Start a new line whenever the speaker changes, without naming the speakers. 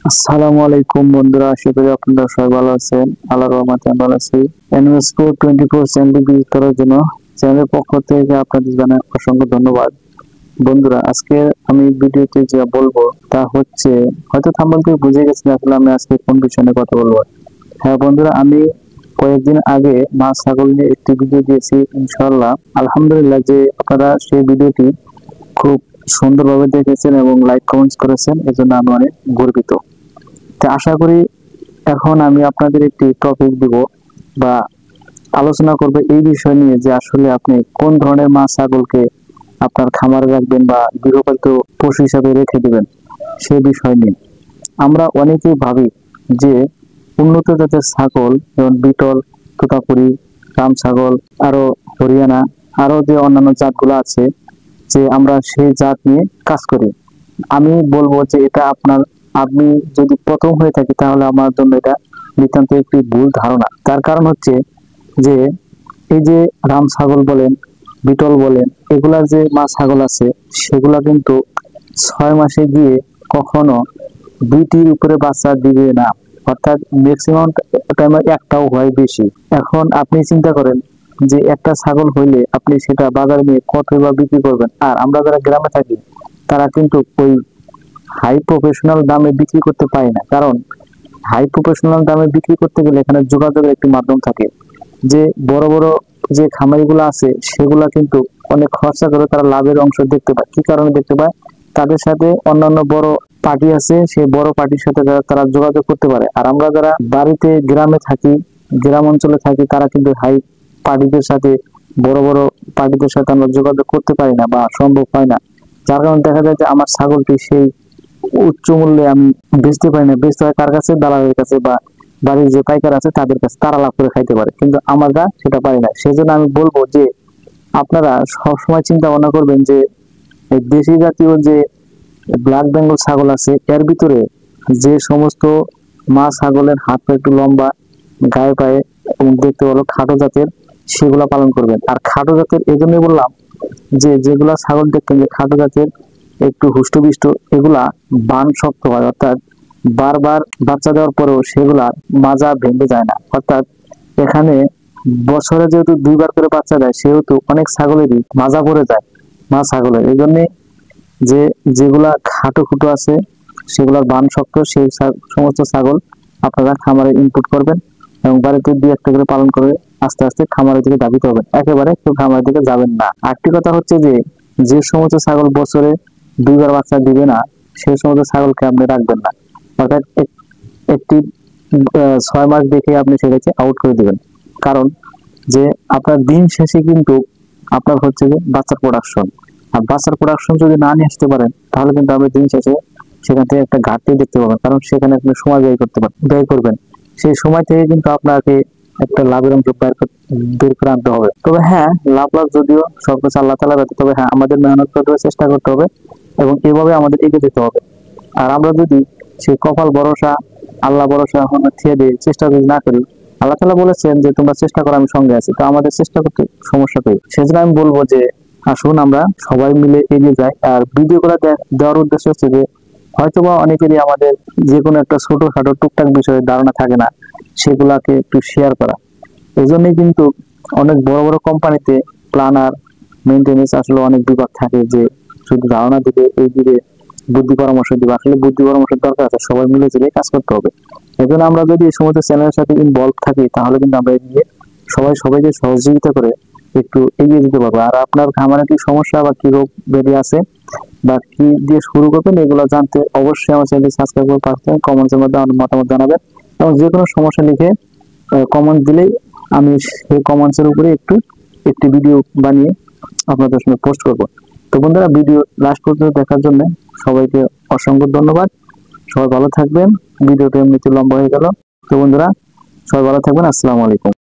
আসসালামু আলাইকুম বন্ধুরা, আশা করি আপনারা সবাই ভালো আছেন। আল্লাহর রহমতে আমি ভালো আছি। এনএস4 24 চ্যানেল ভিজিট করার জন্য চ্যানেলের পক্ষ থেকে আপনাদের জানাই অসংখ্য ধন্যবাদ। বন্ধুরা, আজকে আমি ভিডিওতে যা বলবো তা হচ্ছে, হয়তো থাম্বনেল থেকে বুঝে গেছেন আসলে আমি আজকে কোন বিষয় নিয়ে কথা বলবো। হ্যাঁ বন্ধুরা, আমি কয়েকদিন আগে মাছ ছাগল নিয়ে একটি ভিডিও দিয়েছি। ইনশাআল্লাহ আলহামদুলিল্লাহ যে আপনারা সেই ভিডিওটি খুব সুন্দরভাবে দেখেছেন এবং লাইক কমেন্টস করেছেন, এজন্য আমি অনেক গর্বিত। আশা করি এখন আমি আপনাদের একটি টপিক দিব বা আলোচনা করব এই বিষয় নিয়ে যে আসলে আপনি কোন ধরনের মাছ ছাগলকে আপনার খামারে রাখবেন বা গৃহপালিত পশু হিসাবে রেখে দিবেন সেই বিষয় নিয়ে। আমরা অনেকেই ভাবি যে উন্নত জাতের ছাগল যেমন বিটল, তোতাপুরি, রাম ছাগল, আরো হরিয়ানা, আরো যে অন্যান্য জাতগুলো আছে যে আমরা সেই জাত নিয়ে কাজ করি। আমি বলবো যে এটা আপনি যদি প্রথম হয়ে থাকে তাহলে আমার জন্য এটা নিতান্ত একটি ভুল ধারণা। তার কারণ হচ্ছে যে এই যে রাম ছাগল বলেন, বিটল বলেন, এগুলা যে মাছ ছাগল আছে সেগুলা কিন্তু 6 মাসে গিয়ে কখনো 2টির উপরে বাচ্চা দিবে না, অর্থাৎ ম্যাক্সিমাম টাইমে একটাও হয় বেশি। এখন আপনি চিন্তা করেন যে একটা ছাগল হইলে আপনি সেটা বাজারে নিয়ে কত বা বিক্রি করবেন। আর আমরা যারা গ্রামে থাকি তারা কিন্তু ওই হাই প্রফেশনাল দামে বিক্রি করতে পারি না, কারণ হাই প্রফেশনাল দামে বিক্রি করতে গেলে এখানে যোগাযোগের একটি মাধ্যম থাকে। যে বড় বড় যে খামারিগুলো আছে সেগুলা কিন্তু অনেক খরচা করে তারা লাভের অংশ দেখতে পায়। কি কারণে দেখতে পায়? তাদের সাথে অন্যান্য বড় পার্টি আছে, সেই বড় পার্টির সাথে তারা যোগাযোগ করতে পারে। আর আমরা যারা বাড়িতে গ্রামে থাকি, গ্রাম অঞ্চলে থাকি, তারা কিন্তু হাই পার্টিদের সাথে, বড় বড় পার্টিদের সাথে আমরা যোগাযোগ করতে পারি না বা সম্ভব হয় না। যার কারণে দেখা যায় যে আমার ছাগলটি সেই উচ্চ মূল্যে আমি বেচতে পারি না, বেচতে হয় কার কাছে? দালালের কাছে বা বাড়ির যে পাইকার আছে তাদের কাছে, তারা লাভ করে খাইতে পারে, কিন্তু আমরা সেটা পারি না। সেজন্য আমি বলবো যে আপনারা সবসময় চিন্তা ভাবনা করবেন যে এই দেশি জাতীয় যে ব্ল্যাক বেঙ্গল ছাগল আছে এর ভিতরে যে সমস্ত মা ছাগলের হাত পা একটু লম্বা, গায়ে পায়ে এবং দেখতে ভালো খাটো জাতের, সেগুলা পালন করবেন। আর খাটো জাতের এই জন্যই বললাম যে যেগুলা ছাগল দেখতেন যে খাটো জাতের একটু হুষ্টপুষ্ট, এগুলা বান শক্ত হয়, অর্থাৎ বারবার বাচ্চা দেওয়ার পরেও সেগুলা মাজা ভেঙে যায় না। অর্থাৎ এখানে বছরে যেহেতু 2বার করে বাচ্চা দেয় সেহেতু অনেক ছাগলেরই মাজা পড়ে যায় মা ছাগলের। এই জন্যে যে যেগুলা খাটো খুটো আছে সেগুলোর বান শক্ত, সেই সমস্ত ছাগল আপনারা খামারে ইনপুট করবেন এবং বাড়িতে 2-1টা করে পালন করে আস্তে আস্তে খামারের দিকে ধাবিত হবেন। একেবারে কেউ খামারের দিকে যাবেন না। আরেকটি কথা হচ্ছে যে যে সমস্ত ছাগল বছরে 2বার বাচ্চা দিবে না সেই সমস্ত ছাগলকে আপনি রাখবেন না। অর্থাৎ একটি 6 মাস দেখে আপনি সেটাকে আউট করে দিবেন। কারণ যে আপনার দিন শেষে কিন্তু আপনার হচ্ছে যে বাচ্চার প্রোডাকশন, আর বাচ্চার প্রোডাকশন যদি না নিয়ে আসতে পারেন তাহলে কিন্তু আপনি দিন শেষে সেখান থেকে একটা ঘাটতি দেখতে পাবেন, কারণ সেখানে আপনি সময় ব্যয় করবেন। সেই সময় থেকে কিন্তু আপনাকে একটা লাভের অংশ বের করে আনতে হবে। তবে হ্যাঁ, লাভ যদিও সবকিছু আল্লাহ তাআলা ব্যতীত, তবে হ্যাঁ আমাদের মেহনত করতে হবে, চেষ্টা করতে হবে এবং এভাবে আমাদের এগিয়ে যেতে হবে। আর আমরা যদি সেই কপাল ভরসা, আল্লাহ ভরসা ছেড়ে দিয়ে চেষ্টা যদি না করি, আল্লাহ তাআলা বলেছেন যে তোমরা চেষ্টা করো আমি সঙ্গে আছি, তো আমাদের চেষ্টা করতে সমস্যা করি। সেজন্য আমি বলবো যে আসুন আমরা সবাই মিলে এগিয়ে যাই। আর ভিডিও গুলা দেওয়ার উদ্দেশ্য হচ্ছে যে হয়তোবা অনেকেরই আমাদের যে কোনো একটা ছোটখাটো টুকটাক বিষয়ে ধারণা থাকে না, সেগুলাকে একটু শেয়ার করা। এই জন্যই কিন্তু অনেক বড় বড় কোম্পানিতে প্ল্যানার, মেইনটেনেন্স আসলে অনেক বিভাগ থাকে যে শুধু ধারণা দিবে, এই দিকে বুদ্ধি পরামর্শ দিবে। আসলে বুদ্ধি পরামর্শের দরকার আছে, সবাই মিলে যেয়ে কাজ করতে হবে। এই জন্য আমরা যদি এই সমস্ত চ্যানেলের সাথে ইনভলভ থাকি তাহলে কিন্তু আমরা এগিয়ে সবাইকে সহযোগিতা করে একটু এগিয়ে যেতে পারবো। আর আপনার খামারে কি সমস্যা বা কি রোগ ব্যাধি আছে বা কি দিয়ে শুরু করবেন এগুলো জানতে অবশ্যই আমার চ্যানেলটি সাবস্ক্রাইব করে পাঠাবেন, কমেন্টসের মধ্যে আমার মতামত জানাবেন এবং যে কোনো সমস্যা লিখে কমেন্ট দিলেই আমি সেই কমেন্টসের উপরে একটি ভিডিও বানিয়ে আপনাদের সঙ্গে পোস্ট করব। তো বন্ধুরা, ভিডিও লাস্ট পর্যন্ত দেখার জন্য সবাইকে অসংখ্য ধন্যবাদ। সবাই ভালো থাকবেন। ভিডিওটা এমনিতে লম্বা হয়ে গেল। তো বন্ধুরা, সবাই ভালো থাকবেন। আসসালামু আলাইকুম।